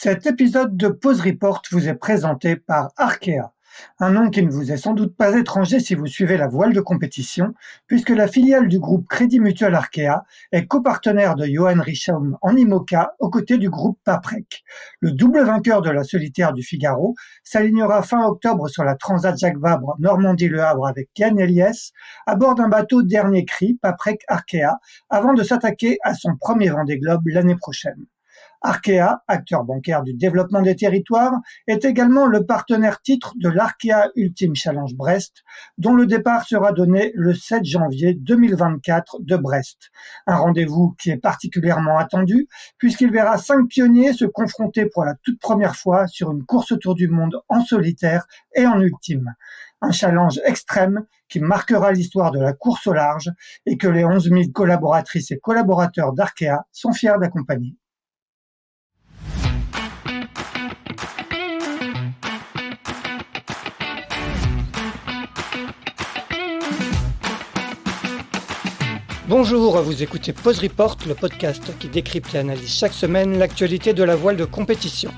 Cet épisode de Pause Report vous est présenté par Arkea, un nom qui ne vous est sans doute pas étranger si vous suivez la voile de compétition, puisque la filiale du groupe Crédit Mutuel Arkea est copartenaire de Johan Richomme en IMOCA aux côtés du groupe Paprec. Le double vainqueur de la solitaire du Figaro s'alignera fin octobre sur la Transat Jacques Vabre Normandie-Le Havre avec Yann Eliès à bord d'un bateau dernier cri Paprec Arkea avant de s'attaquer à son premier Vendée Globe l'année prochaine. Arkea, acteur bancaire du développement des territoires, est également le partenaire titre de l'Arkea Ultimate Challenge Brest, dont le départ sera donné le 7 janvier 2024 de Brest. Un rendez-vous qui est particulièrement attendu, puisqu'il verra 5 pionniers se confronter pour la toute première fois sur une course autour du monde en solitaire et en ultime. Un challenge extrême qui marquera l'histoire de la course au large et que les 11 000 collaboratrices et collaborateurs d'Arkea sont fiers d'accompagner. Bonjour, vous écoutez Pause Report, le podcast qui décrypte et analyse chaque semaine l'actualité de la voile de compétition.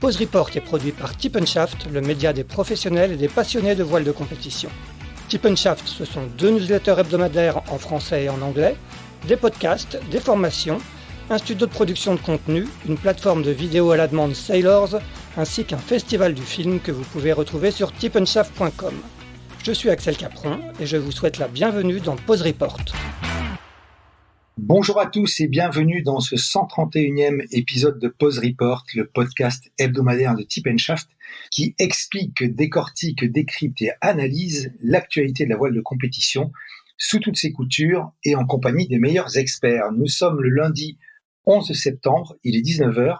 Pause Report est produit par Tip & Shaft, le média des professionnels et des passionnés de voile de compétition. Tip & Shaft, ce sont 2 newsletters hebdomadaires en français et en anglais, des podcasts, des formations, un studio de production de contenu, une plateforme de vidéos à la demande Sailors, ainsi qu'un festival du film que vous pouvez retrouver sur tipandshaft.com. Je suis Axel Capron et je vous souhaite la bienvenue dans Pause Report. Bonjour à tous et bienvenue dans ce 131e épisode de Pause Report, le podcast hebdomadaire de Tip & Shaft qui explique, décortique, décrypte et analyse l'actualité de la voile de compétition sous toutes ses coutures et en compagnie des meilleurs experts. Nous sommes le lundi 11 septembre, il est 19h.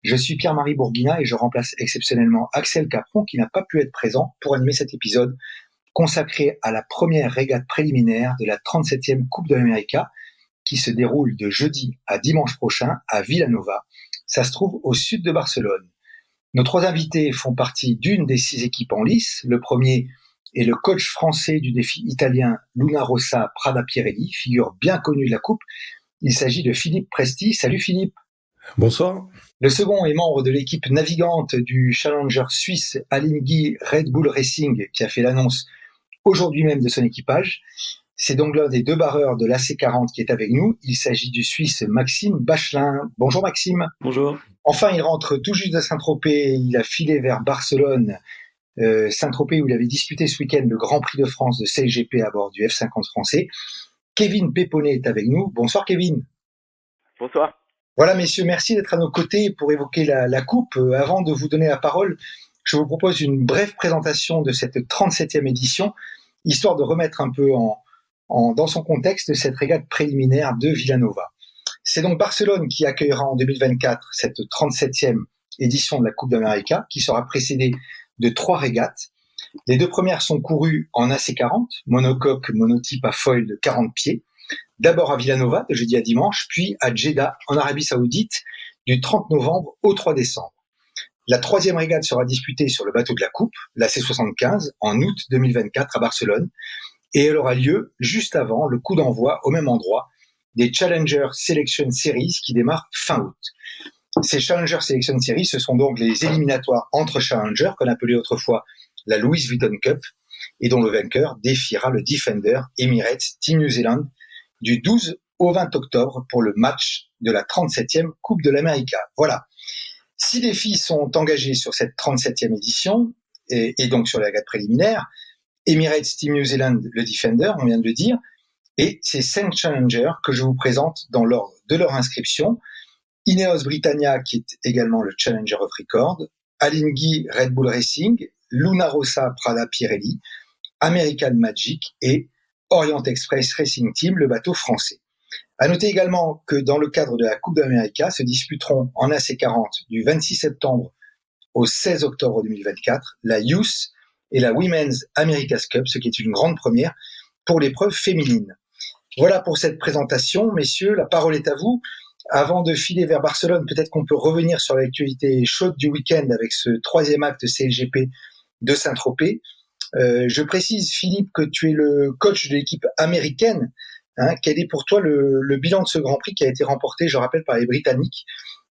Je suis Pierre-Marie Bourguina et je remplace exceptionnellement Axel Capron qui n'a pas pu être présent pour animer cet épisode consacré à la première régate préliminaire de la 37e Coupe de l'Amérique qui se déroule de jeudi à dimanche prochain à Vilanova. Ça se trouve au sud de Barcelone. Nos 3 invités font partie d'une des 6 équipes en lice. Le premier est le coach français du défi italien Luna Rossa Prada Pirelli, figure bien connue de la Coupe. Il s'agit de Philippe Presti. Salut Philippe. Bonsoir. Le second est membre de l'équipe navigante du challenger suisse Alinghi Red Bull Racing qui a fait l'annonce aujourd'hui même de son équipage. C'est donc l'un des 2 barreurs de l'AC40 qui est avec nous. Il s'agit du Suisse Maxime Bachelin. Bonjour Maxime. Bonjour. Enfin, il rentre tout juste de Saint-Tropez. Il a filé vers Barcelone, Saint-Tropez où il avait disputé ce week-end le Grand Prix de France de CLGP à bord du F50 français. Kevin Péponnet est avec nous. Bonsoir Kevin. Bonsoir. Voilà messieurs, merci d'être à nos côtés pour évoquer la Coupe. Avant de vous donner la parole, je vous propose une brève présentation de cette 37e édition, histoire de remettre un peu dans son contexte cette régate préliminaire de Vilanova. C'est donc Barcelone qui accueillera en 2024 cette 37e édition de la Coupe d'Amérique qui sera précédée de 3 régates. Les 2 premières sont courues en AC40, monocoque, monotype à foil de 40 pieds. D'abord à Vilanova, de jeudi à dimanche, puis à Jeddah, en Arabie Saoudite, du 30 novembre au 3 décembre. La 3e régate sera disputée sur le bateau de la Coupe, la C75, en août 2024 à Barcelone, et elle aura lieu juste avant le coup d'envoi au même endroit des Challenger Selection Series qui démarrent fin août. Ces Challenger Selection Series, ce sont donc les éliminatoires entre Challenger, qu'on appelait autrefois la Louis Vuitton Cup, et dont le vainqueur défiera le Defender Emirates Team New Zealand du 12 au 20 octobre pour le match de la 37e Coupe de l'Amérique. Voilà. 6 défis sont engagés sur cette 37e édition et donc sur la régate préliminaire. Emirates Team New Zealand, le Defender, on vient de le dire, et ces 5 challengers que je vous présente dans l'ordre de leur inscription. Ineos Britannia, qui est également le Challenger of Record, Alinghi Red Bull Racing, Luna Rossa Prada Pirelli, American Magic et Orient Express Racing Team, le bateau français. À noter également que dans le cadre de la Coupe d'Amérique se disputeront en AC40 du 26 septembre au 16 octobre 2024 la Youth et la Women's America's Cup, ce qui est une grande première pour l'épreuve féminine. Voilà pour cette présentation, messieurs, la parole est à vous. Avant de filer vers Barcelone, peut-être qu'on peut revenir sur l'actualité chaude du week-end avec ce 3e acte CLGP de Saint-Tropez. Je précise, Philippe, que tu es le coach de l'équipe américaine. Quel est pour toi le bilan de ce Grand Prix qui a été remporté, je rappelle, par les Britanniques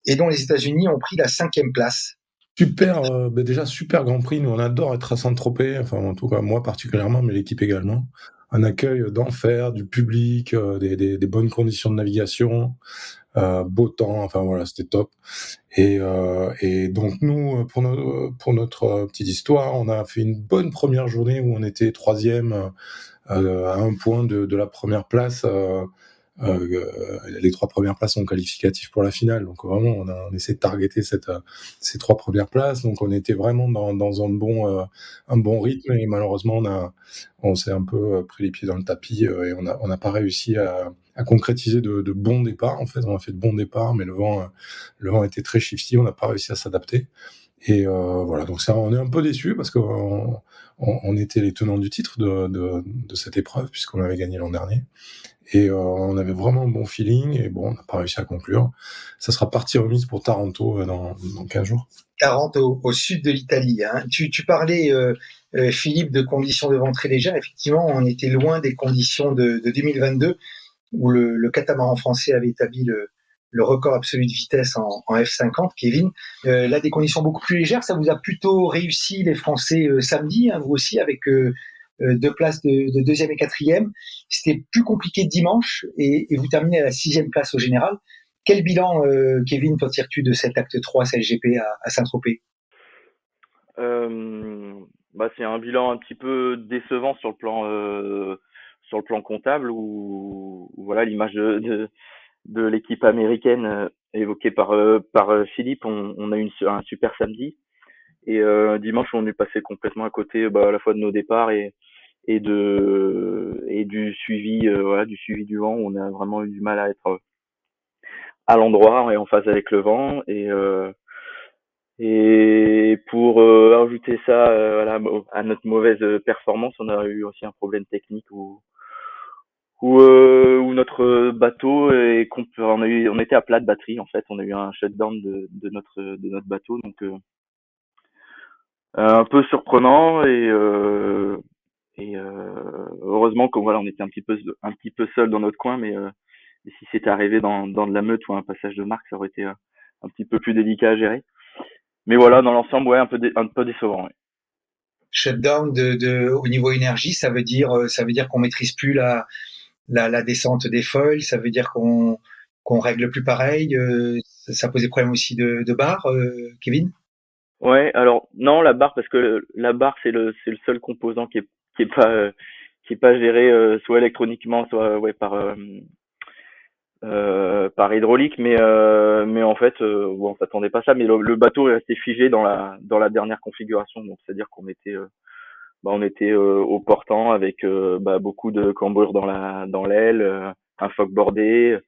et dont les États-Unis ont pris la 5e place. Super, déjà super Grand Prix. Nous, on adore être à Saint-Tropez. Enfin, en tout cas, moi particulièrement, mais l'équipe également. Un accueil d'enfer, du public, des bonnes conditions de navigation, beau temps. Enfin voilà, c'était top. Et donc nous, pour notre petite histoire, on a fait une bonne première journée où on était 3e à un point de la première place. Les 3 premières places sont qualificatives pour la finale. Donc vraiment, on essaie de targeter ces 3 premières places. Donc on était vraiment dans un bon rythme. Et malheureusement, on s'est un peu pris les pieds dans le tapis et on n'a pas réussi à concrétiser de bons départs. En fait, on a fait de bons départs, mais le vent était très shifty. On n'a pas réussi à s'adapter. Et voilà, donc ça, on est un peu déçus parce qu'on était les tenants du titre de cette épreuve puisqu'on avait gagné l'an dernier. Et on avait vraiment un bon feeling, et bon, on n'a pas réussi à conclure. Ça sera partie remise pour Taranto dans 15 jours. Tarente au sud de l'Italie. Hein. Tu parlais, Philippe, de conditions de vent très légères. Effectivement, on était loin des conditions de 2022, où le catamaran français avait établi le record absolu de vitesse en F50, Kevin. Là, des conditions beaucoup plus légères. Ça vous a plutôt réussi, les Français, samedi, hein, vous aussi, avec 2 places de 2e et 4e. C'était plus compliqué dimanche, et vous terminez à la 6e place au général. Quel bilan, Kevin, t'en tires-tu de cet acte 3 CLGP à Saint-Tropez? C'est un bilan un petit peu décevant sur le plan comptable où voilà l'image de l'équipe américaine évoquée par Philippe, on a eu un super samedi et dimanche on est passé complètement à côté à la fois de nos départs et du suivi du suivi du vent. On a vraiment eu du mal à être à l'endroit et en phase avec le vent et pour ajouter ça à notre mauvaise performance, on a eu aussi un problème technique où notre bateau on était à plat de batterie en fait, on a eu un shutdown de notre bateau, donc un peu surprenant heureusement que voilà, on était un petit peu seul dans notre coin, mais si c'était arrivé dans de la meute ou un passage de marque, ça aurait été un petit peu plus délicat à gérer. Mais voilà, dans l'ensemble, ouais, un peu décevant. Ouais. Shutdown au niveau énergie, ça veut dire qu'on maîtrise plus la descente des foils, ça veut dire qu'on règle plus pareil. Ça posait problème aussi de barre, Kevin? Ouais, alors non, la barre, parce que la barre c'est le seul composant qui est pas géré soit électroniquement, soit ouais par hydraulique, mais en fait bon, on s'attendait pas à ça, mais le bateau est resté figé dans la dernière configuration, donc c'est à dire qu'on était on était au portant avec beaucoup de cambrures dans l'aile, un foc bordé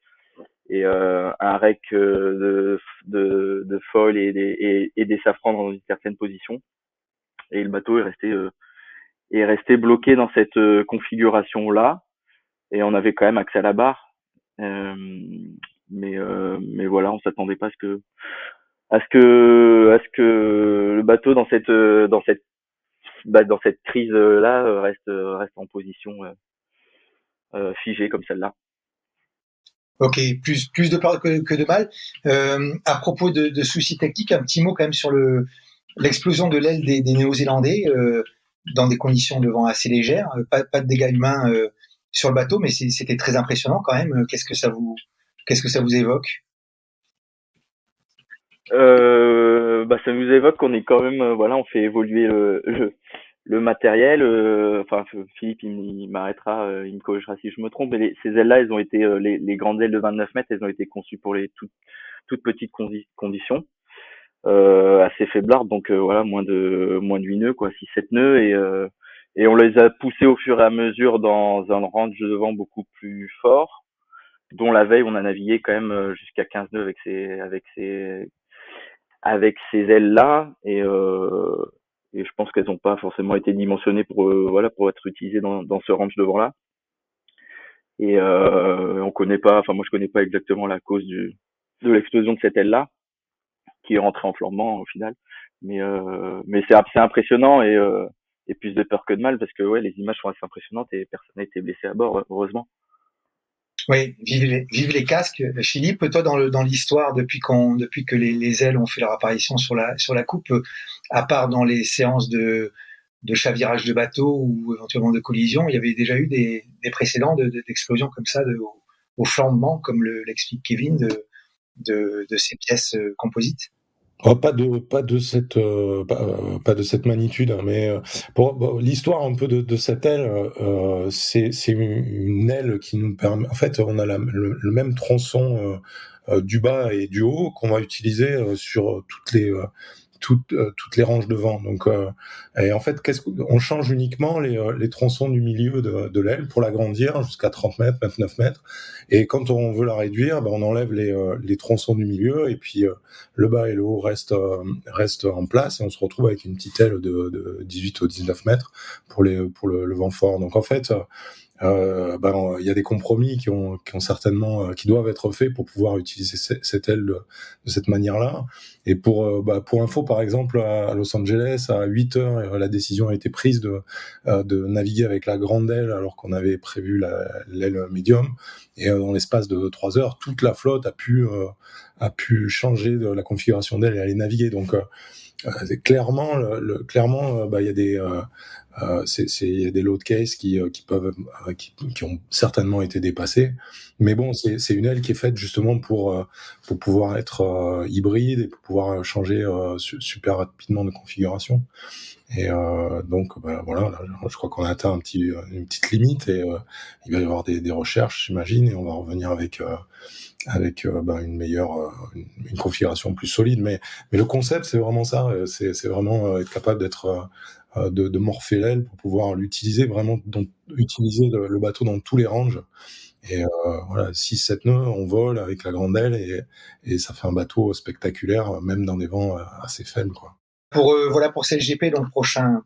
et un rec de foil et des safrans dans une certaine position. Et le bateau est resté bloqué dans cette configuration là. Et on avait quand même accès à la barre. Euh, mais voilà, on s'attendait pas à ce que le bateau dans cette crise là reste en position figée comme celle-là. Ok, plus de peur que de mal. À propos de soucis techniques, un petit mot quand même sur l'explosion de l'aile des Néo-Zélandais dans des conditions de vent assez légères. Pas de dégâts humains sur le bateau, mais c'était très impressionnant quand même. Qu'est-ce que ça vous évoque? Ça nous évoque qu'on est quand même voilà, on fait évoluer le matériel. Enfin, Philippe il m'arrêtera, il me corrigera si je me trompe, mais ces ailes-là, elles ont été les grandes ailes de 29 mètres, elles ont été conçues pour les toutes petites conditions, assez faiblardes, donc voilà, moins de 8 nœuds, quoi, 6-7 nœuds, et on les a poussés au fur et à mesure dans un range de vent beaucoup plus fort, dont la veille on a navigué quand même jusqu'à 15 nœuds avec ces ailes-là, et je pense qu'elles n'ont pas forcément été dimensionnées pour être utilisées dans ce range de vent-là. Et on connaît pas, enfin moi je connais pas exactement la cause de l'explosion de cette aile-là, qui est rentrée en flambant au final. Mais c'est impressionnant et plus de peur que de mal parce que ouais, les images sont assez impressionnantes et personne n'a été blessé à bord, heureusement. Oui, vive les casques. Philippe, toi, dans l'histoire, depuis que les ailes ont fait leur apparition sur la coupe, à part dans les séances de chavirage de bateau ou éventuellement de collision, il y avait déjà eu des précédents d'explosions comme ça, au flambement, comme l'explique Kevin, de ces pièces composites. Oh, pas de cette magnitude, hein, mais pour l'histoire un peu de cette aile, c'est une aile qui nous permet. En fait, on a le même tronçon du bas et du haut qu'on va utiliser sur toutes les ranges de vent. Donc, et en fait, on change uniquement les tronçons du milieu de l'aile pour l'agrandir jusqu'à 30 mètres, 29 mètres. Et quand on veut la réduire, on enlève les tronçons du milieu et puis le bas et le haut restent en place et on se retrouve avec une petite aile de 18 ou 19 mètres pour le vent fort. Donc en fait, il y a des compromis qui ont certainement qui doivent être faits pour pouvoir utiliser cette aile de cette manière-là. Et pour info, par exemple, à Los Angeles, à 8 heures, la décision a été prise de naviguer avec la grande aile alors qu'on avait prévu l'aile médium. Et dans l'espace de 3 heures, toute la flotte a pu changer de la configuration d'aile et aller naviguer. Donc clairement, il y a des il y a des load cases qui ont certainement été dépassés, mais bon, c'est une aile qui est faite justement pour pouvoir être hybride et pour pouvoir changer super rapidement de configuration. Et donc voilà, là, je crois qu'on a atteint une petite limite et il va y avoir des recherches, j'imagine, et on va revenir avec une meilleure une configuration plus solide. Mais le concept, c'est vraiment ça, c'est vraiment être capable de morpher l'aile pour pouvoir l'utiliser vraiment, utiliser le bateau dans tous les ranges. Et voilà, 6-7 nœuds, on vole avec la grande aile et ça fait un bateau spectaculaire, même dans des vents assez faibles, quoi. Pour CLGP, donc prochain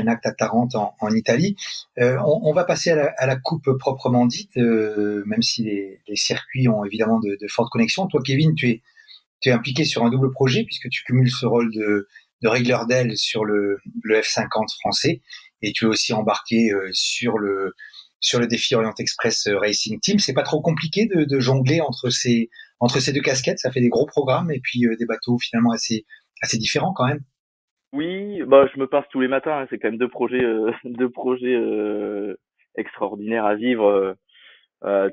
acte à Tarente en Italie. On va passer à la coupe proprement dite, même si les circuits ont évidemment de fortes connexions. Toi, Kevin, tu es impliqué sur un double projet puisque tu cumules ce rôle de régleur d'aile sur le F50 français et tu es aussi embarqué sur le défi Orient Express Racing Team. C'est pas trop compliqué de jongler entre ces deux casquettes. Ça fait des gros programmes et puis des bateaux finalement assez différents quand même. Oui, je me pince tous les matins, hein. C'est quand même deux projets, extraordinaires à vivre,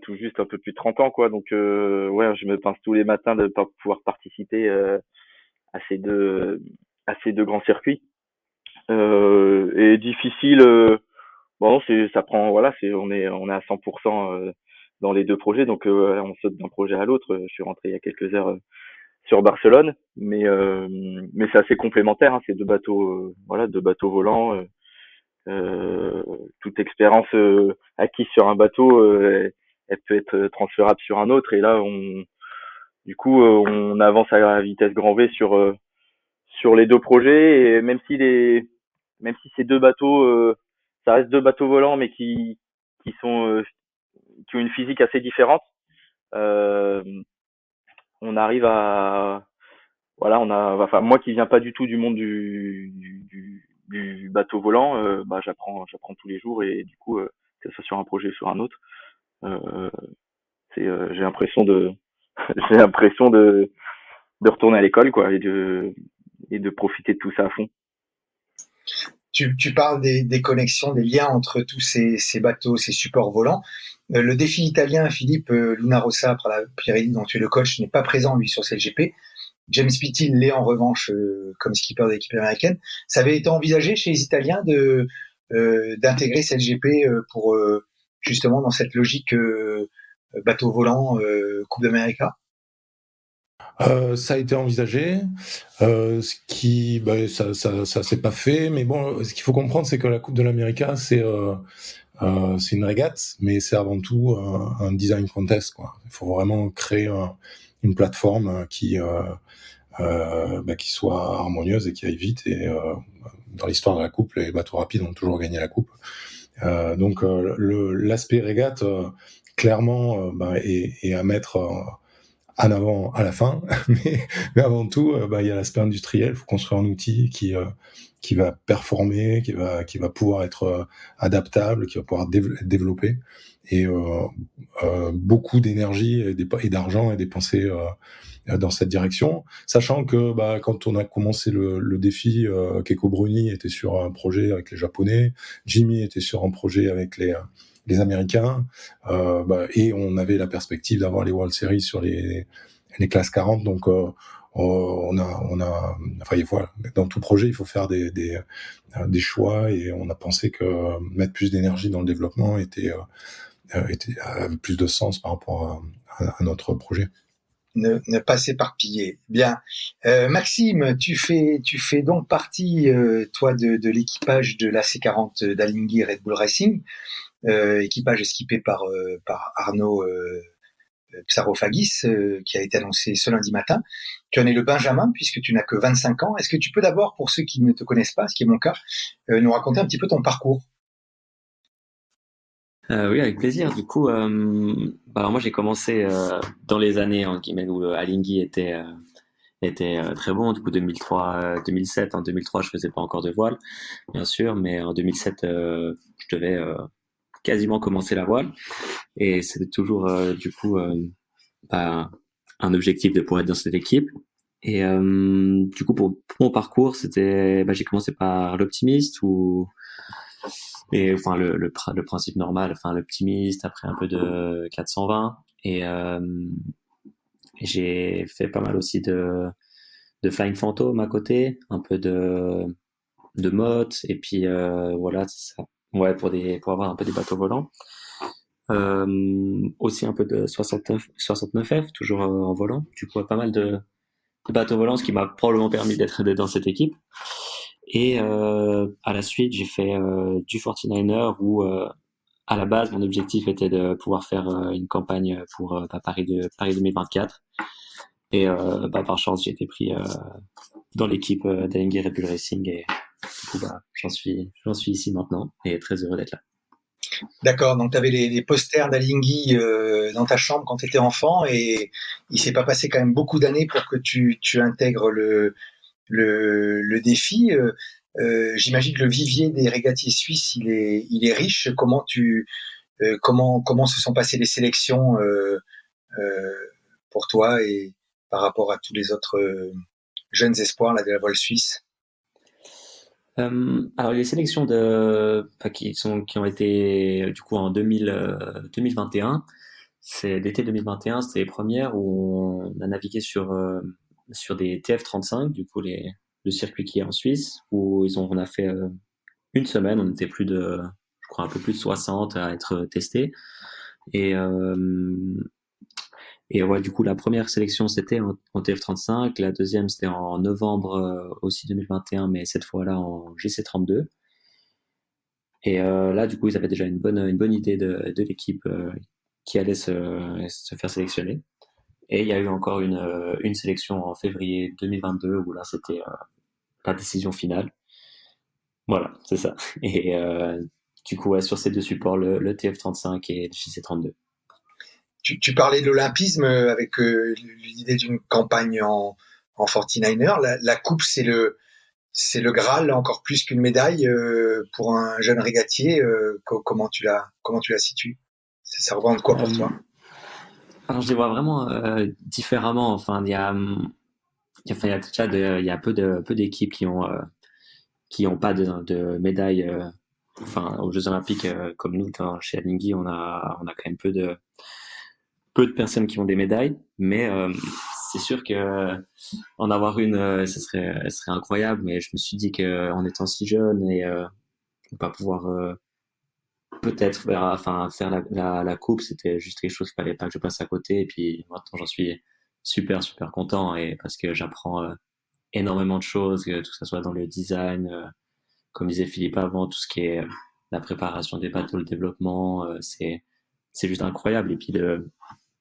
tout juste un peu plus de 30 ans, quoi. Donc, ouais, je me pince tous les matins de pas pouvoir participer à ces deux grands circuits. Et difficile. Bon, ça prend, voilà, on est à 100% dans les deux projets, donc on saute d'un projet à l'autre. Je suis rentré il y a quelques heures sur Barcelone, mais c'est assez complémentaire, hein, ces deux bateaux, voilà, deux bateaux volants. Toute expérience acquise sur un bateau, elle peut être transférable sur un autre. Et là, on avance à la vitesse grand V sur les deux projets. Et même si ces deux bateaux, ça reste deux bateaux volants, mais qui ont une physique assez différente. Euh, on arrive à, voilà, moi qui viens pas du tout du monde du bateau volant, j'apprends tous les jours et du coup, que ce soit sur un projet ou sur un autre, euh, j'ai l'impression de, j'ai l'impression de retourner à l'école, quoi, et de profiter de tout ça à fond. Tu parles des connexions, des liens entre tous ces bateaux, ces supports volants. Le défi italien, Philippe Lunarossa, Pirelli, dont tu es le coach, n'est pas présent, lui, sur CLGP. James Pitty l'est en revanche comme skipper de l'équipe américaine. Ça avait été envisagé chez les Italiens d'intégrer CLGP pour justement dans cette logique bateau volant Coupe d'Amérique. Ça a été envisagé, ça s'est pas fait, mais bon, ce qu'il faut comprendre, c'est que la Coupe de l'Amérique, c'est une régate, mais c'est avant tout un design contest, quoi. Il faut vraiment créer une plateforme qui soit harmonieuse et qui aille vite. Et dans l'histoire de la Coupe, les bateaux rapides ont toujours gagné la Coupe. Donc l'aspect régate, clairement, est à mettre en avant à la fin, mais avant tout, il y a l'aspect industriel. Il faut construire un outil qui va performer, qui va pouvoir être adaptable, qui va pouvoir développer. Et beaucoup d'énergie et d'argent est dépensé dans cette direction, sachant que quand on a commencé le défi, Keiko Bruni était sur un projet avec les Japonais, Jimmy était sur un projet avec les Américains, et on avait la perspective d'avoir les World Series sur les classes 40, donc voilà, dans tout projet il faut faire des choix, et on a pensé que mettre plus d'énergie dans le développement avait plus de sens par rapport à notre projet. Ne pas s'éparpiller. Bien. Maxime, tu fais donc partie, toi, de l'équipage de l'AC40 d'Alinghi Red Bull Racing, équipage équipé par Arnaud Psarophagis, qui a été annoncé ce lundi matin. Tu en es le Benjamin, puisque tu n'as que 25 ans. Est-ce que tu peux d'abord, pour ceux qui ne te connaissent pas, ce qui est mon cas, nous raconter un petit peu ton parcours? Oui, avec plaisir. Du coup, alors moi j'ai commencé dans les années où Alinghi était très bon. Du coup, 2003, 2007. En 2003, je faisais pas encore de voile, bien sûr, mais en 2007, je devais quasiment commencer la voile, et c'était toujours du coup un objectif de pouvoir être dans cette équipe. Et du coup, pour mon parcours, j'ai commencé par l'optimiste, et enfin le principe normal, enfin l'optimiste, après un peu de 420, et j'ai fait pas mal aussi de Flying Phantom à côté, un peu de motte, et puis voilà, c'est ça. Ouais, pour avoir un peu des bateaux volants. Aussi un peu de 69F, toujours en volant. Du coup, pas mal de bateaux volants, ce qui m'a probablement permis d'être dans cette équipe. Et à la suite, j'ai fait du 49er, où à la base, mon objectif était de pouvoir faire une campagne pour Paris 2024. Et par chance, j'ai été pris dans l'équipe d'Alinghi Red Bull Racing, et du coup, j'en suis ici maintenant, et très heureux d'être là. D'accord, donc tu avais les posters d'Alinghi dans ta chambre quand tu étais enfant, et il s'est pas passé quand même beaucoup d'années pour que tu intègres le défi. J'imagine que le vivier des régatiers suisses, il est riche. Comment se sont passées les sélections pour toi, et par rapport à tous les autres jeunes espoirs là, de la voile suisse? Alors les sélections qui ont été du coup en 2021, c'est l'été 2021, c'était les premières où on a navigué sur des TF35, du coup le circuit qui est en Suisse, où on a fait une semaine, on était je crois un peu plus de 60 à être testés, et ouais, du coup, la première sélection, c'était en TF35. La deuxième, c'était en novembre aussi 2021, mais cette fois-là en GC32. Et là, du coup, ils avaient déjà une bonne idée de l'équipe qui allait se faire sélectionner. Et il y a eu encore une sélection en février 2022, où là, c'était la décision finale. Voilà, c'est ça. Et du coup, ouais, sur ces deux supports, le TF35 et le GC32. Tu parlais de l'olympisme avec l'idée d'une campagne en 49er. La coupe, c'est le Graal, encore plus qu'une médaille pour un jeune régatier. Comment tu la situes? Ça représente quoi pour toi? Alors, je les vois vraiment différemment. Enfin, il y a peu d'équipes qui ont pas de médailles. Enfin, aux Jeux Olympiques, comme nous, chez Alinghi, on a quand même peu de personnes qui ont des médailles, mais c'est sûr que en avoir une, ce serait incroyable. Mais je me suis dit que en étant si jeune, et on pas pouvoir peut-être faire la coupe, c'était juste quelque chose qu'il fallait pas que je passe à côté. Et puis maintenant, j'en suis super content, et parce que j'apprends énormément de choses, que tout ça soit dans le design, comme disait Philippe avant, tout ce qui est la préparation des bateaux, le développement, c'est juste incroyable. Et puis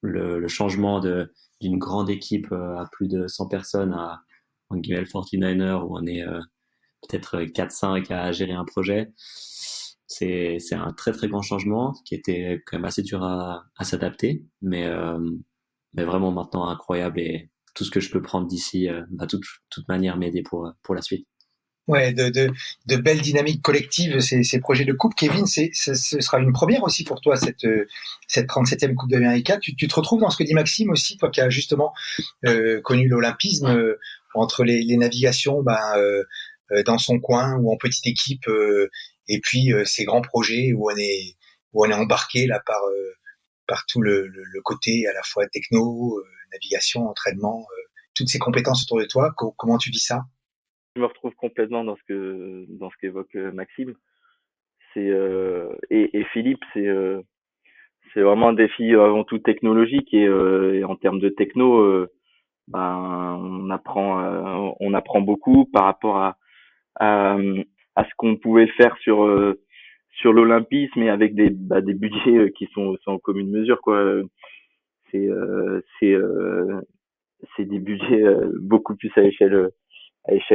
le changement d'une grande équipe à plus de 100 personnes à en guillemets 49er, où on est peut-être 4-5 à gérer un projet, c'est un très grand changement qui était quand même assez dur à s'adapter, mais mais vraiment maintenant incroyable et tout ce que je peux prendre d'ici va toute manière m'aider pour la suite. Ouais, de belles dynamiques collectives, ces projets de coupe. Kevin, ce sera une première aussi pour toi, cette 37e Coupe d'Amérique. Tu te retrouves dans ce que dit Maxime aussi, toi qui as justement connu l'olympisme, entre les navigations dans son coin ou en petite équipe, et puis ces grands projets où on est embarqué là par tout le côté à la fois techno, navigation, entraînement, toutes ces compétences autour de toi. Comment tu vis ça? Je me retrouve complètement dans ce qu'évoque Maxime. Et Philippe, c'est vraiment un défi avant tout technologique et en termes de techno, on apprend beaucoup par rapport à, à ce qu'on pouvait faire sur l'olympisme et avec des budgets qui sont en commune mesure quoi. C'est euh, c'est euh, c'est des budgets beaucoup plus à échelle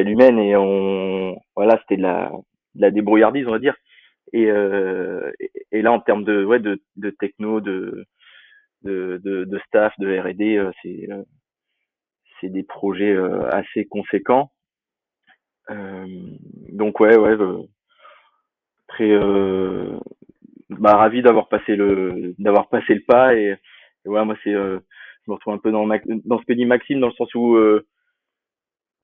humaine et c'était de la débrouillardise on va dire et là en termes de techno de staff de R&D c'est des projets assez conséquents euh, donc très ravi d'avoir passé le pas et ouais moi je me retrouve un peu dans ce que dit Maxime dans le sens où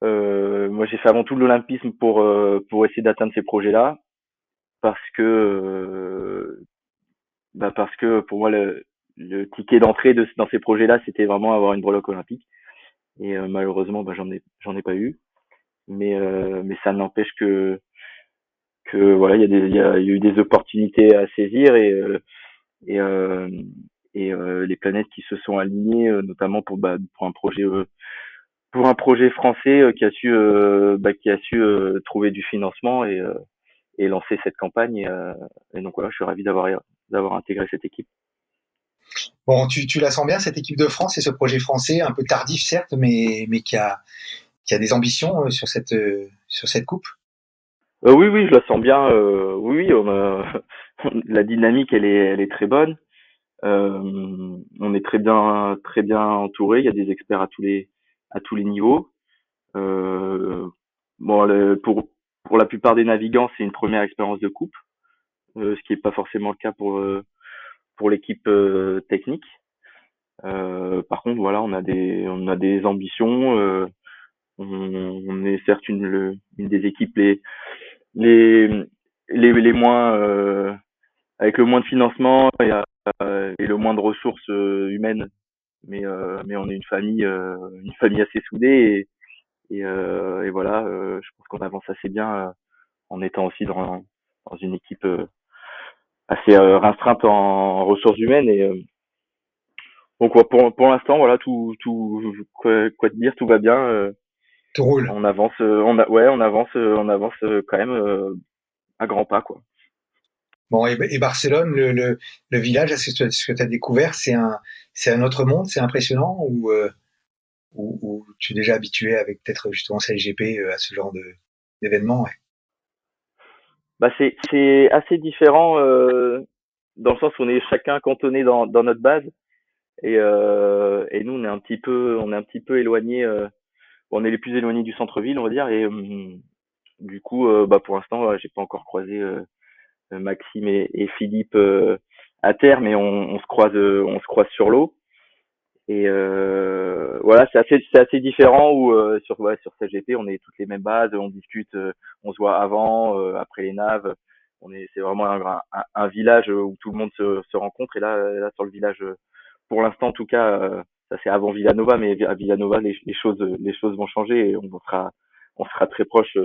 moi j'ai fait avant tout de l'olympisme pour essayer d'atteindre ces projets là parce que parce que pour moi le ticket d'entrée dans ces projets là c'était vraiment avoir une breloque olympique et malheureusement j'en ai pas eu mais ça n'empêche que voilà il y a eu des opportunités à saisir et euh, les planètes qui se sont alignées notamment pour un projet français qui a su trouver du financement et lancer cette campagne et donc voilà je suis ravi d'avoir intégré cette équipe. Bon, tu la sens bien, cette équipe de France et ce projet français, un peu tardif certes, mais qui a des ambitions sur cette coupe. Oui je la sens bien oui la dynamique elle est très bonne. On est très bien entouré. Il y a des experts à tous les niveaux. Euh, pour la plupart des navigants, c'est une première expérience de coupe, ce qui n'est pas forcément le cas pour l'équipe technique. Par contre, voilà, on a des ambitions. On est certes une des équipes les, les moins avec le moins de financement et le moins de ressources humaines mais on est une famille assez soudée et voilà, je pense qu'on avance assez bien en étant aussi dans une équipe assez restreinte en ressources humaines donc ouais, pour l'instant voilà quoi te dire tout va bien Tout roule. on avance on avance quand même à grands pas quoi. Bon, et Barcelone, le village, ce que tu as découvert, c'est un autre monde, c'est impressionnant ou tu es déjà habitué avec peut-être justement CLGP à ce genre d'événement, ouais. C'est assez différent dans le sens où on est chacun cantonné dans notre base et nous on est un petit peu éloigné on est les plus éloignés du centre-ville on va dire et du coup pour l'instant j'ai pas encore croisé Maxime et Philippe à terre mais on se croise sur l'eau et voilà c'est assez différent où sur CGP on est toutes les mêmes bases on discute on se voit avant après les naves c'est vraiment un village où tout le monde se rencontre et là sur le village pour l'instant en tout cas ça c'est avant Villanova mais à Villanova les choses vont changer et on sera très proches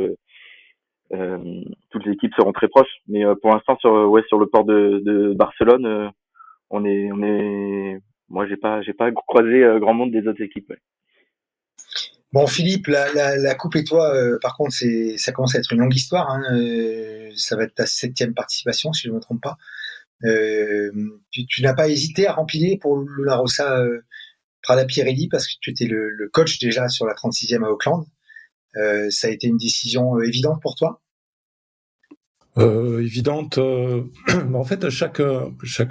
toutes les équipes seront très proches mais pour l'instant sur le port de Barcelone on est moi j'ai pas croisé grand monde des autres équipes ouais. Bon, Philippe, la coupe et toi, par contre, ça commence à être une longue histoire, hein, ça va être ta 7e participation, si je ne me trompe pas. Tu n'as pas hésité à remplir pour Luna Rossa Prada Pirelli parce que tu étais le coach déjà sur la 36e à Auckland. Ça a été une décision évidente pour toi? Évidente. En fait, chaque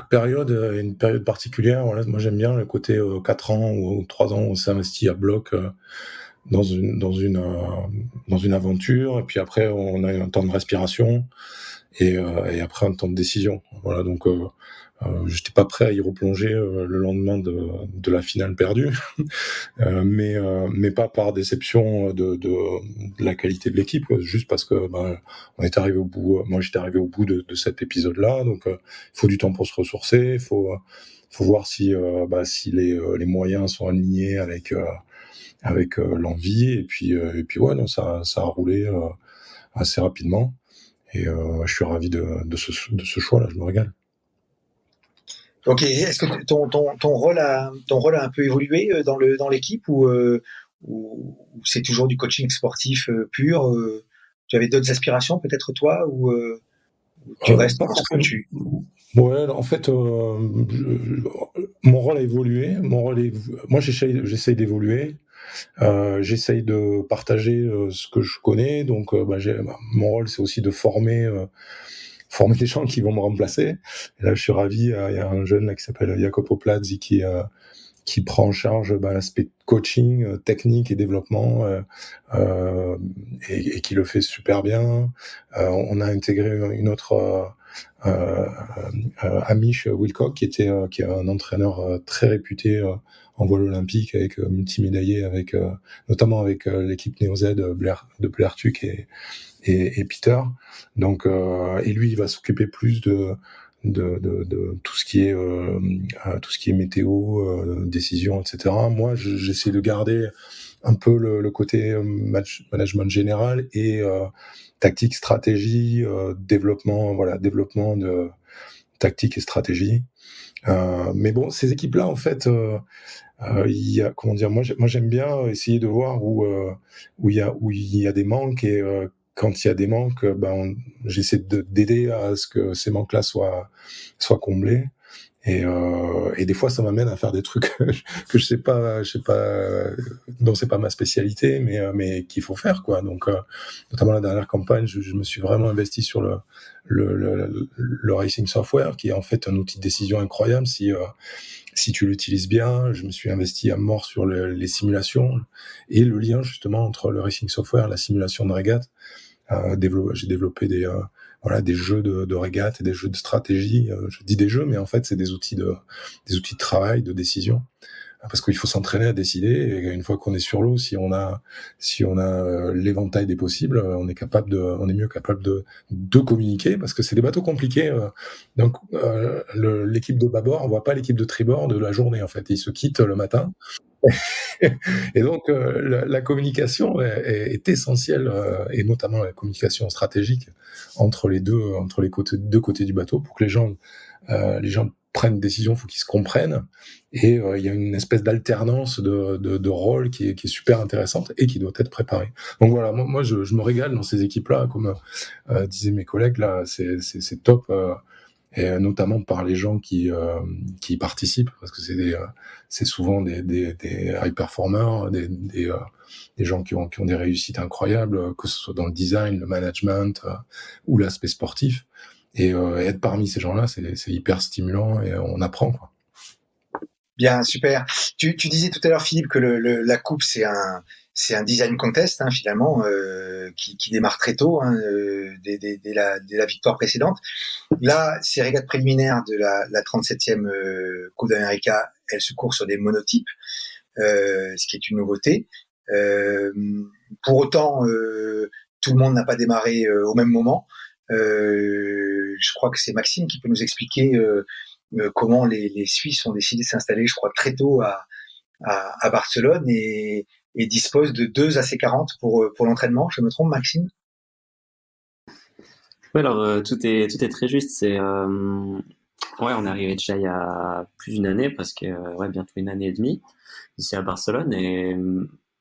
période est une période particulière. Voilà, moi, j'aime bien le côté 4 ans ou 3 ans où on s'investit à bloc dans une aventure, et puis après, on a un temps de respiration, et après un temps de décision. Voilà, donc j'étais pas prêt à y replonger le lendemain de la finale perdue, mais pas par déception de la qualité de l'équipe, juste parce que on est arrivé au bout. Moi, j'étais arrivé au bout de cet épisode-là, donc il faut du temps pour se ressourcer. Il faut voir si les moyens sont alignés avec l'envie, et puis ouais, non, ça a roulé assez rapidement, et je suis ravi de ce choix-là. Je me régale. Ok, est-ce que ton rôle a un peu évolué dans l'équipe, ou c'est toujours du coaching sportif pur? Tu avais d'autres aspirations peut-être toi, ou tu restes Pas sur ce que forcément. tu... Ouais, en fait, mon rôle a évolué. Moi, j'essaye d'évoluer. J'essaye de partager ce que je connais. Donc, mon rôle, c'est aussi de former des gens qui vont me remplacer. Et là, je suis ravi. Il y a un jeune là qui s'appelle Jacopo Plazzi qui prend en charge l'aspect coaching, technique et développement, et qui le fait super bien. On a intégré une autre Amish Wilcock, qui est un entraîneur très réputé en voile olympique, avec multimédaillé, notamment avec l'équipe Néo Z de Blair Tuck et Peter. Donc, et lui, il va s'occuper plus de tout ce qui est météo, décision, etc. Moi, j'essaie de garder un peu le côté management général, et tactique, stratégie, développement de tactique et stratégie. Mais bon, ces équipes-là, en fait, il y a, comment dire, moi j'aime bien essayer de voir où il y a des manques, et quand il y a des manques, j'essaie d'aider à ce que ces manques-là soient comblés. Et des fois, ça m'amène à faire des trucs que je sais pas, dont c'est pas ma spécialité, mais qu'il faut faire, quoi. Donc, notamment la dernière campagne, je me suis vraiment investi sur le racing software, qui est en fait un outil de décision incroyable si tu l'utilises bien. Je me suis investi à mort sur les simulations, et le lien justement entre le racing software et la simulation de régate. J'ai développé des jeux de régate et des jeux de stratégie. Je dis des jeux, mais en fait, c'est des outils de travail, de décision. Parce qu'il faut s'entraîner à décider, et une fois qu'on est sur l'eau, si on a l'éventail des possibles, on est mieux capable de communiquer, parce que c'est des bateaux compliqués. Donc, l'équipe de bâbord, on voit pas l'équipe de tribord de la journée, en fait. Ils se quittent le matin. Et donc, la communication est essentielle, et notamment la communication stratégique entre les deux côtés du bateau, pour que les gens prennent une décision. Il faut qu'ils se comprennent, et il y a une espèce d'alternance de rôle qui est super intéressante, et qui doit être préparée. Donc voilà, moi je me régale dans ces équipes-là, comme disaient mes collègues là, c'est top. Et notamment par les gens qui y participent, parce que c'est souvent des high performers, des gens qui ont des réussites incroyables, que ce soit dans le design, le management, ou l'aspect sportif. Et être parmi ces gens-là, c'est hyper stimulant, et on apprend, quoi. Bien, super. Tu disais tout à l'heure, Philippe, que la coupe, c'est un design contest, hein, finalement, qui démarre très tôt, hein, dès la victoire précédente. Là, ces régates préliminaires de la 37e Coupe d'América, elles se courent sur des monotypes, ce qui est une nouveauté. Pour autant, tout le monde n'a pas démarré au même moment. Je crois que c'est Maxime qui peut nous expliquer comment les Suisses ont décidé de s'installer, je crois, très tôt à Barcelone, et disposent de 2 AC40 pour l'entraînement. Je me trompe, Maxime? Ouais, alors tout est très juste. Ouais, on est arrivé déjà il y a plus d'une année, parce que ouais, bientôt une année et demie ici à Barcelone, et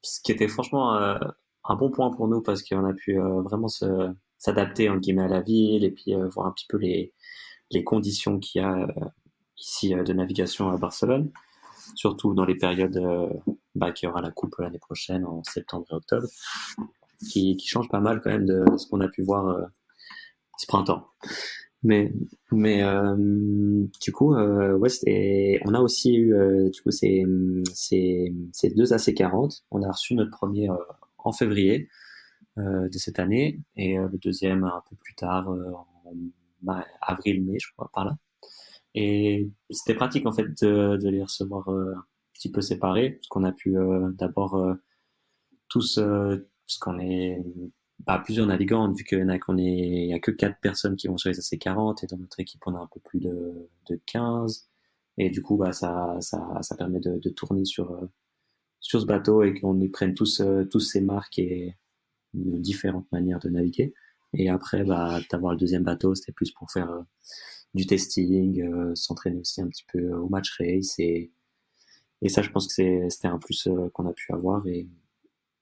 ce qui était franchement un bon point pour nous, parce qu'on a pu vraiment s'adapter en guillemets à la ville, et puis voir un petit peu les conditions qu'il y a ici de navigation à Barcelone, surtout dans les périodes qu'il y aura la coupe l'année prochaine en septembre et octobre, qui change pas mal quand même de ce qu'on a pu voir ce printemps. Mais du coup, ouais, on a aussi eu du coup ces deux AC40. On a reçu notre premier en février de cette année et le deuxième un peu plus tard en avril-mai, je crois, par là. Et c'était pratique en fait de les recevoir un petit peu séparés, parce qu'on a pu d'abord tous, parce qu'on est plusieurs navigants, vu qu'il y a que 4 personnes qui vont sur les AC40, et dans notre équipe on a un peu plus de 15. Et du coup, ça permet de tourner sur ce bateau et qu'on y prenne tous ces marques et de différentes manières de naviguer. Et après, d'avoir le deuxième bateau, c'était plus pour faire du testing, s'entraîner aussi un petit peu au match race. Et ça, je pense que c'était un plus qu'on a pu avoir. Et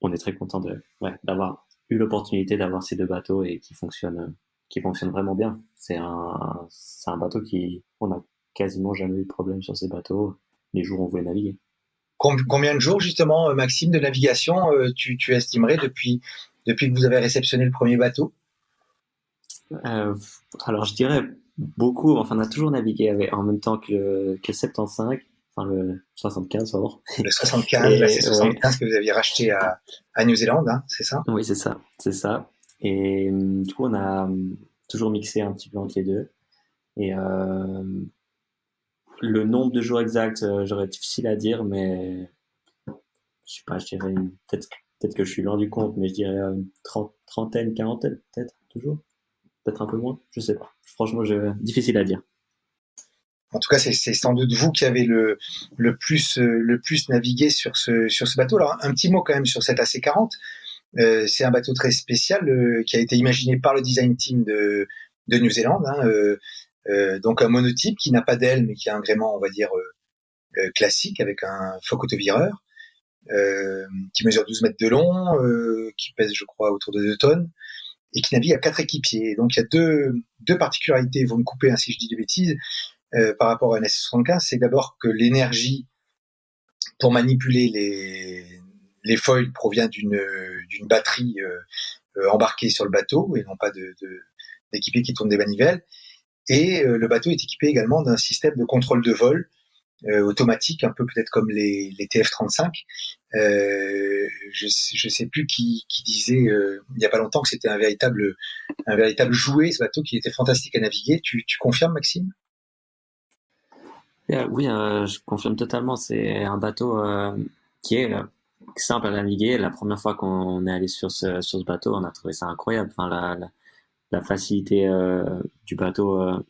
on est très content d'avoir eu l'opportunité d'avoir ces deux bateaux et qui fonctionnent vraiment bien. C'est un bateau on a quasiment jamais eu de problème sur ces bateaux les jours où on voulait naviguer. Combien de jours, justement, Maxime, de navigation tu estimerais depuis que vous avez réceptionné le premier bateau? Alors, je dirais beaucoup. Enfin, on a toujours navigué en même temps que le 75, enfin le 75, pardon. Le 75, là, c'est 75 que vous aviez racheté à New Zealand, hein, c'est ça? Oui, c'est ça. Et du coup, on a toujours mixé un petit peu entre les deux. Et le nombre de jours exact, j'aurais difficile à dire, mais je sais pas, je dirais peut-être que je suis loin du compte, mais je dirais une trentaine, quarantaine, peut-être, toujours. Peut-être un peu moins, je sais pas. Franchement, difficile à dire. En tout cas, c'est sans doute vous qui avez le plus navigué sur ce bateau. Alors, un petit mot quand même sur cet AC40. C'est un bateau très spécial qui a été imaginé par le design team de New Zealand. Donc un monotype qui n'a pas d'aile, mais qui a un gréement, on va dire, classique, avec un foc autovireur, qui mesure 12 mètres de long, qui pèse, je crois, autour de 2 tonnes, et qui navigue à 4 équipiers. Et donc il y a deux particularités, vous me coupez hein, si je dis des bêtises, par rapport à un S75, c'est d'abord que l'énergie pour manipuler les foils provient d'une batterie embarquée sur le bateau, et non pas d'équipiers qui tournent des manivelles. Et le bateau est équipé également d'un système de contrôle de vol automatique, un peu peut-être comme les TF-35. Je sais plus qui disait il y a pas longtemps que c'était un véritable jouet, ce bateau, qui était fantastique à naviguer. Tu confirmes, Maxime? Oui, je confirme totalement. C'est un bateau qui est simple à naviguer. La première fois qu'on est allé sur ce bateau, on a trouvé ça incroyable. Enfin, la facilité du bateau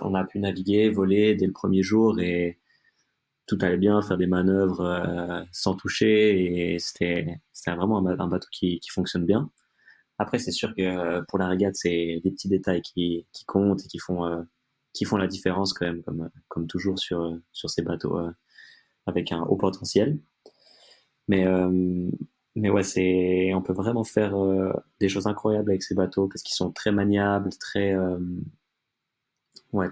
on a pu naviguer, voler dès le premier jour et tout allait bien, faire des manœuvres sans toucher, et c'était vraiment un bateau qui fonctionne bien. Après, c'est sûr que pour la régate, c'est des petits détails qui comptent et qui font la différence quand même, comme toujours sur ces bateaux avec un haut potentiel. Mais ouais, on peut vraiment faire des choses incroyables avec ces bateaux parce qu'ils sont très maniables, très ouais,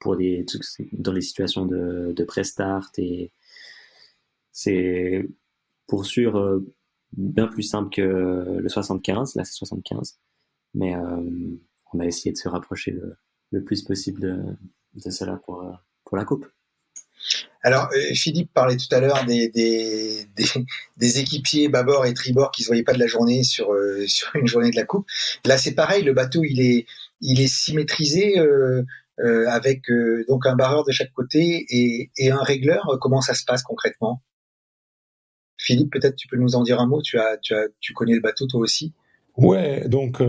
dans les situations de pré-start, et c'est pour sûr bien plus simple que le 75, là c'est 75, mais on a essayé de se rapprocher le plus possible de cela pour la coupe. Alors, Philippe parlait tout à l'heure des équipiers bâbord et tribord qui se voyaient pas de la journée sur une journée de la coupe. Là, c'est pareil, le bateau il est symétrisé avec donc un barreur de chaque côté et un régleur. Comment ça se passe concrètement? Philippe, peut-être tu peux nous en dire un mot. Tu connais le bateau toi aussi. Ouais, donc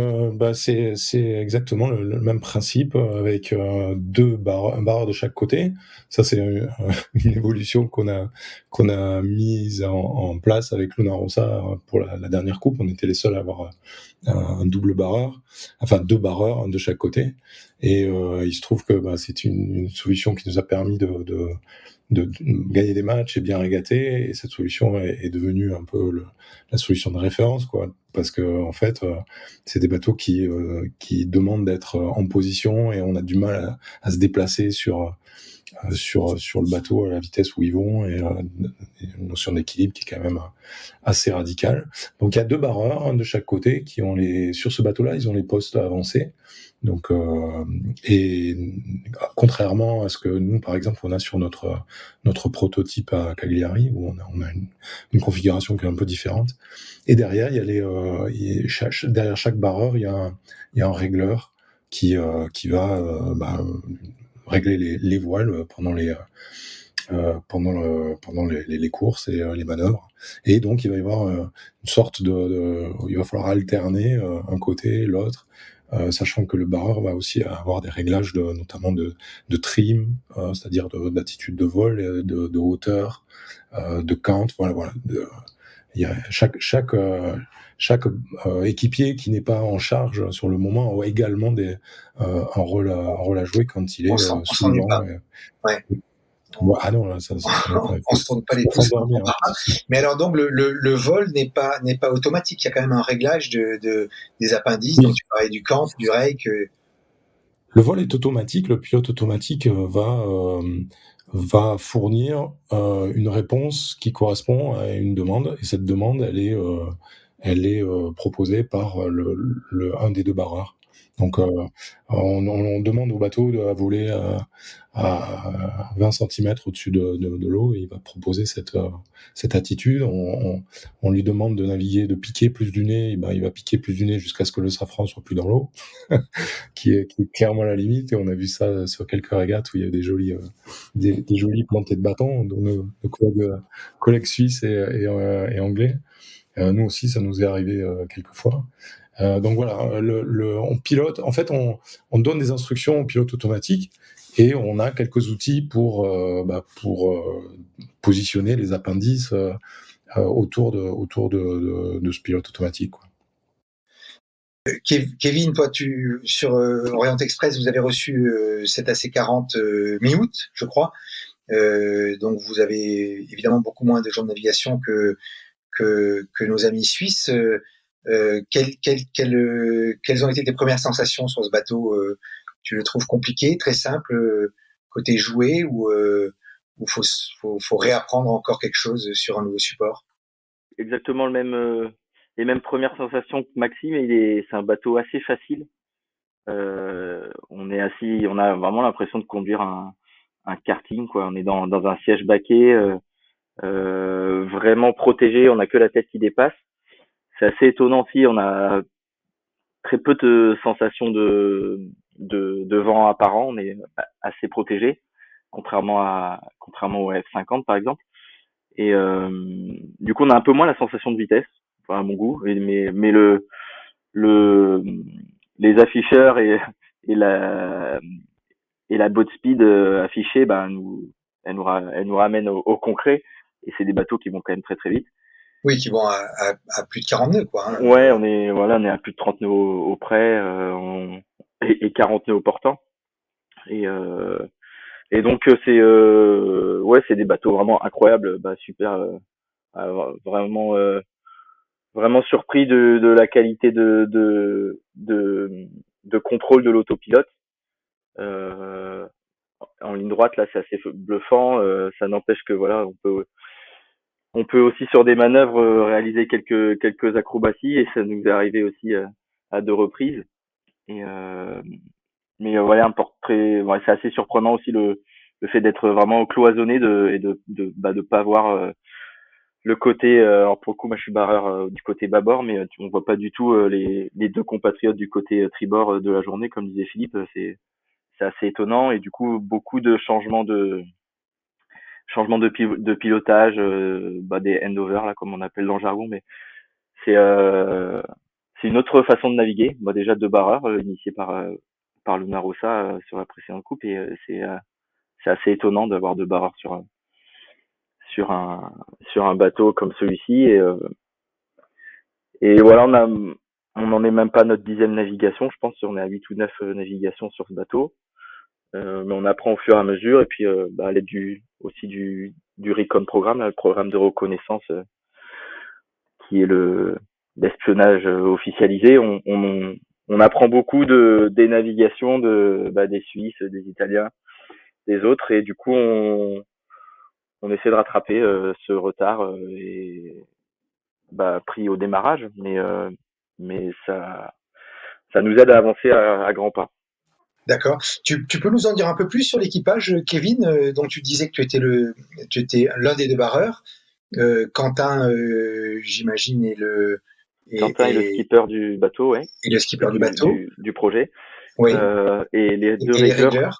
c'est exactement le même principe avec un barreur de chaque côté. Ça c'est une évolution qu'on a mise en place avec Luna Rossa pour la dernière coupe. On était les seuls à avoir un double barreur, enfin 2 barreurs, un de chaque côté. Et il se trouve que c'est une solution qui nous a permis de gagner des matchs et bien régater. Et cette solution est devenue un peu la solution de référence, quoi. Parce que en fait, c'est des bateaux qui demandent d'être en position, et on a du mal à se déplacer sur sur le bateau à la vitesse où ils vont, et une notion d'équilibre qui est quand même assez radicale. Donc il y a 2 barreurs, un de chaque côté, qui ont sur ce bateau-là, ils ont les postes avancés. Donc et contrairement à ce que nous, par exemple, on a sur notre prototype à Cagliari, où on a une configuration qui est un peu différente. Et derrière, il y a derrière chaque barreur, il y a un régleur qui va régler les voiles pendant les courses et les manœuvres. Et donc il va y avoir une sorte il va falloir alterner un côté, l'autre, sachant que le barreur va aussi avoir des réglages notamment de trim, c'est-à-dire d'attitude de vol, de hauteur, de cant, voilà. Il y a chaque équipier qui n'est pas en charge sur le moment a également un rôle à jouer quand il est On s'ennuie pas. Ouais. Ah non, là, ça on se tourne pas les pouces. Mais alors donc le vol n'est pas automatique. Il y a quand même un réglage des appendices. Oui. Donc tu parlais du cant, du rake. Le vol est automatique. Le pilote automatique va fournir une réponse qui correspond à une demande, et cette demande, elle est proposée par un des 2 barreurs. Donc on demande au bateau de voler à 20 cm au-dessus de l'eau, et il va proposer cette attitude. On lui demande de naviguer, de piquer plus du nez, il va piquer plus du nez jusqu'à ce que le safran soit plus dans l'eau, qui est clairement la limite. Et on a vu ça sur quelques régates où il y a des jolies plantées de bâtons, dont nos collègues suisses et anglais. Nous aussi, ça nous est arrivé quelques fois. Donc voilà, on pilote. En fait, on donne des instructions au pilote automatique, et on a quelques outils pour positionner les appendices autour de ce pilote automatique, quoi. Kevin, toi, sur Orient Express, vous avez reçu cet AC40 mi-août, je crois. Donc vous avez évidemment beaucoup moins de jours de navigation que nos amis suisses. Quelles ont été tes premières sensations sur ce bateau? Tu le trouves compliqué, très simple, côté jouet, ou faut réapprendre encore quelque chose sur un nouveau support? Exactement les mêmes premières sensations que Maxime. C'est un bateau assez facile. On a vraiment l'impression de conduire un karting, quoi. On est dans un siège baquet, vraiment protégé. On n'a que la tête qui dépasse. C'est assez étonnant aussi. On a très peu de sensations de vent apparent. On est assez protégé, contrairement au F50 par exemple. Et du coup, on a un peu moins la sensation de vitesse, enfin, à mon goût. Mais les afficheurs et la boat speed affichée, elle nous ramène au concret. Et c'est des bateaux qui vont quand même très très vite. Oui, qui vont à plus de 40 nœuds, quoi. Hein. Ouais, on est à plus de 30 nœuds au près, et 40 nœuds au portant. Et donc c'est des bateaux vraiment incroyables, super, vraiment vraiment surpris de la qualité de contrôle de l'autopilote. En ligne droite, là, c'est assez bluffant. Ça n'empêche que voilà, on peut aussi sur des manœuvres réaliser quelques acrobaties, et ça nous est arrivé aussi à 2 reprises. Et mais voilà, un portrait, ouais, c'est assez surprenant aussi le fait d'être vraiment cloisonné et de pas voir le côté. Alors pour le coup, moi je suis barreur du côté bâbord, mais on voit pas du tout les 2 compatriotes du côté tribord de la journée, comme disait Philippe. C'est assez étonnant, et du coup beaucoup de changements de pilotage, des handovers là, comme on appelle dans le jargon. Mais c'est une autre façon de naviguer. Déjà 2 barreurs initiés par Luna Rossa sur la précédente coupe, et c'est assez étonnant d'avoir 2 barreurs sur un bateau comme celui-ci. Et voilà, on n'en est même pas à notre 10e navigation, je pense. On est à 8 ou 9 navigations sur ce bateau. Mais on apprend au fur et à mesure, et puis à l'aide du RECON programme, là, le programme de reconnaissance qui est l'espionnage officialisé. On apprend beaucoup des navigations des Suisses, des Italiens, des autres, et du coup on essaie de rattraper ce retard et pris au démarrage, mais ça nous aide à avancer à grands pas. D'accord. Tu peux nous en dire un peu plus sur l'équipage, Kevin, dont tu disais que tu étais l'un des deux barreurs. Quentin, j'imagine, Quentin est le est skipper du bateau, ouais, le skipper du bateau. du projet. Oui. Et les deux Et les riggers riggers.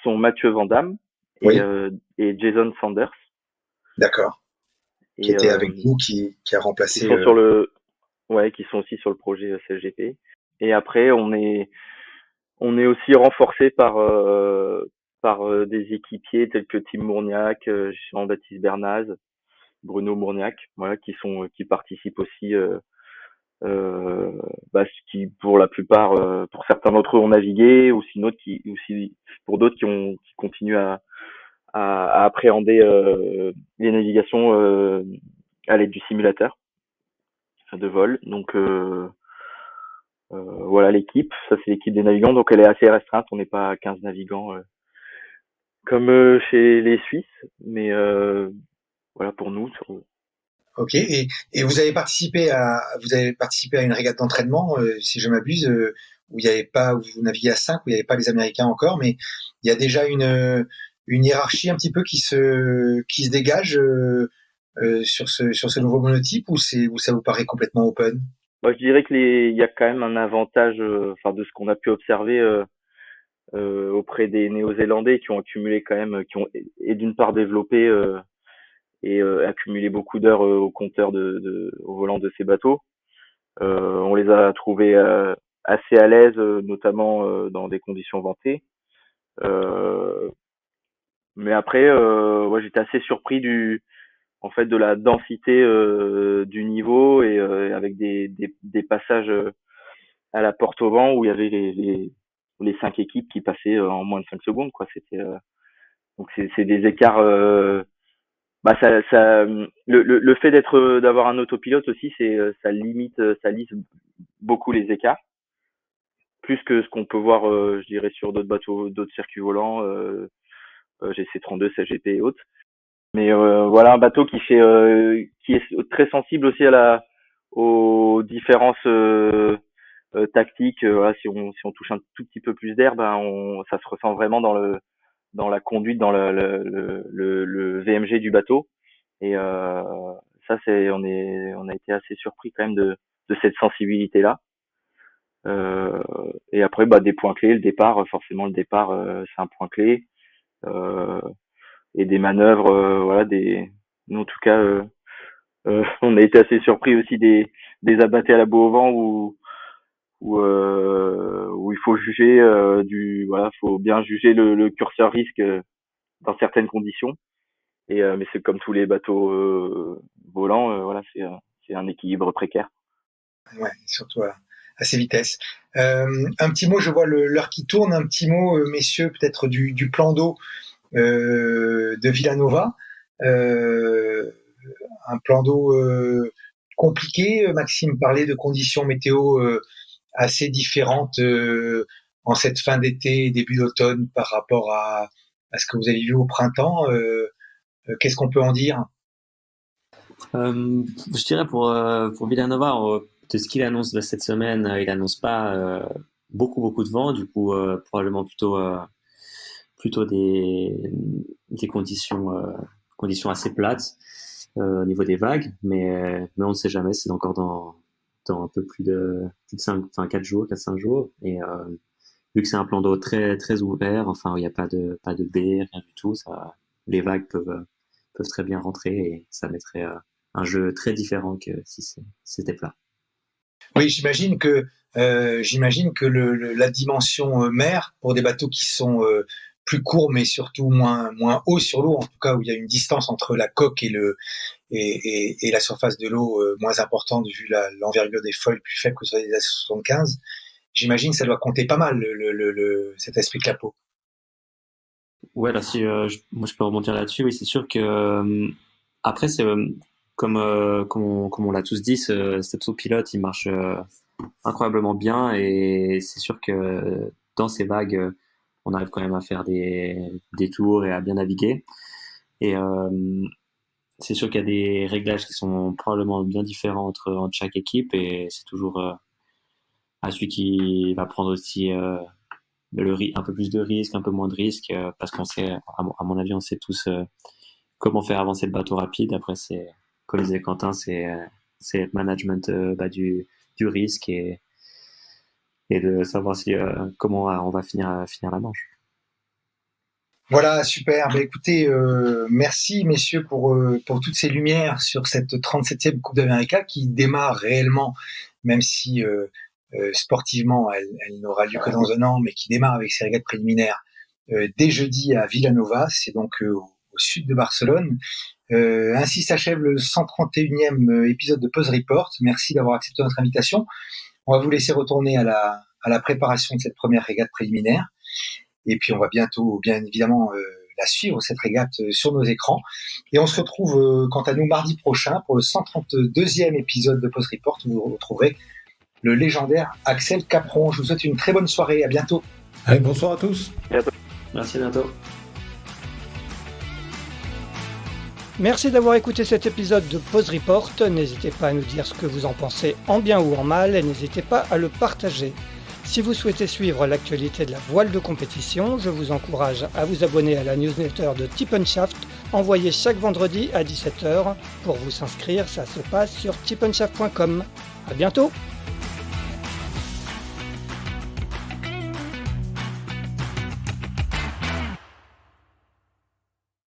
sont Mathieu Van Damme Oui. et Jason Sanders. D'accord. Qui Et était avec vous, qui a remplacé. qui sont qui sont aussi sur le projet CLGP. Et après, on est aussi renforcé par des équipiers tels que Tim Mourniac, Jean-Baptiste Bernaz, Bruno Mourniac, voilà, qui participent aussi, qui pour la plupart, pour certains d'entre eux ont navigué, ou sinon pour d'autres qui continuent à appréhender les navigations à l'aide du simulateur de vol. Donc voilà l'équipe, ça c'est l'équipe des navigants, donc elle est assez restreinte, on n'est pas 15 navigants comme chez les Suisses, mais voilà pour nous. Ok. Et vous avez participé à une régate d'entraînement, si je m'abuse, où vous naviguez à 5, où il n'y avait pas les Américains encore, mais il y a déjà une hiérarchie un petit peu qui se dégage sur ce nouveau monotype, ou ça vous paraît complètement open? Moi, je dirais il y a quand même un avantage, de ce qu'on a pu observer auprès des Néo-Zélandais qui ont accumulé quand même, qui ont et d'une part développé et accumulé beaucoup d'heures au compteur au volant de ces bateaux. On les a trouvés assez à l'aise, notamment dans des conditions ventées. Mais après, j'étais assez surpris de la densité du niveau, et avec des passages à la porte au vent où il y avait les 5 équipes qui passaient en moins de 5 secondes, quoi. Donc c'est des écarts. Le fait d'avoir un autopilote aussi, ça lisse beaucoup les écarts, plus que ce qu'on peut voir, je dirais, sur d'autres bateaux, d'autres circuits volants, GC32, CGP et autres. Mais voilà un bateau qui est très sensible aussi aux différences tactiques. Voilà, si on touche un tout petit peu plus d'air, ça se ressent vraiment dans la conduite, dans le VMG du bateau. Et ça, on a été assez surpris quand même de cette sensibilité là. Et après, des points clés, le départ, forcément le départ, c'est un point clé. Et des manœuvres, nous en tout cas, on a été assez surpris aussi des abattés à la boue au vent où il faut juger faut bien juger le curseur risque dans certaines conditions. Mais c'est comme tous les bateaux volants, c'est un équilibre précaire. Ouais, surtout à ces vitesses. Un petit mot, je vois l'heure qui tourne, un petit mot, messieurs, peut-être du plan d'eau de Villanova. Un plan d'eau compliqué. Maxime parlait de conditions météo assez différentes en cette fin d'été, début d'automne, par rapport à ce que vous avez vu au printemps. Qu'est-ce qu'on peut en dire? Je dirais pour Villanova, de ce qu'il annonce de cette semaine, il annonce pas beaucoup de vent, du coup probablement plutôt des conditions assez plates au niveau des vagues, mais on ne sait jamais, c'est encore dans un peu plus de 4 jours, 4-5 jours, et vu que c'est un plan d'eau très ouvert, enfin il n'y a pas de baie, rien du tout, les vagues peuvent très bien rentrer, et ça mettrait un jeu très différent que si c'était plat. Oui, j'imagine que la dimension mer pour des bateaux qui sont plus courts, mais surtout moins hauts sur l'eau, en tout cas où il y a une distance entre la coque et la surface de l'eau moins importante vu l'envergure des foils plus faible que sur les A75. J'imagine que ça doit compter pas mal cet esprit clapot. Ouais, là, si moi je peux rebondir là-dessus, oui, c'est sûr que après c'est comme on l'a tous dit, cet autopilote il marche incroyablement bien, et c'est sûr que dans ces vagues on arrive quand même à faire des tours et à bien naviguer. Et c'est sûr qu'il y a des réglages qui sont probablement bien différents entre chaque équipe, et c'est toujours à celui qui va prendre aussi un peu plus de risques, un peu moins de risques, parce qu'on sait, à mon avis, on sait tous comment faire avancer le bateau rapide. Après, c'est, comme disait Quentin, c'est le management du risque et de savoir comment on va finir la manche. Voilà, super. Écoutez, merci messieurs pour toutes ces lumières sur cette 37e Coupe d'América qui démarre réellement, même si sportivement elle n'aura lieu que dans un an, mais qui démarre avec ses régates préliminaires dès jeudi à Villanova, c'est donc au sud de Barcelone. Ainsi s'achève le 131e épisode de Pause Report. Merci d'avoir accepté notre invitation. On va vous laisser retourner à la préparation de cette première régate préliminaire. Et puis on va bientôt, bien évidemment, la suivre, cette régate, sur nos écrans. Et on se retrouve, quant à nous, mardi prochain pour le 132e épisode de Pause Report, où vous retrouverez le légendaire Axel Capron. Je vous souhaite une très bonne soirée. À bientôt. Allez, bonsoir à tous. Merci, à bientôt. Merci d'avoir écouté cet épisode de Pause Report. N'hésitez pas à nous dire ce que vous en pensez en bien ou en mal, et n'hésitez pas à le partager. Si vous souhaitez suivre l'actualité de la voile de compétition, je vous encourage à vous abonner à la newsletter de Tip & Shaft, envoyée chaque vendredi à 17h. Pour vous inscrire, ça se passe sur tipnshaft.com. À bientôt!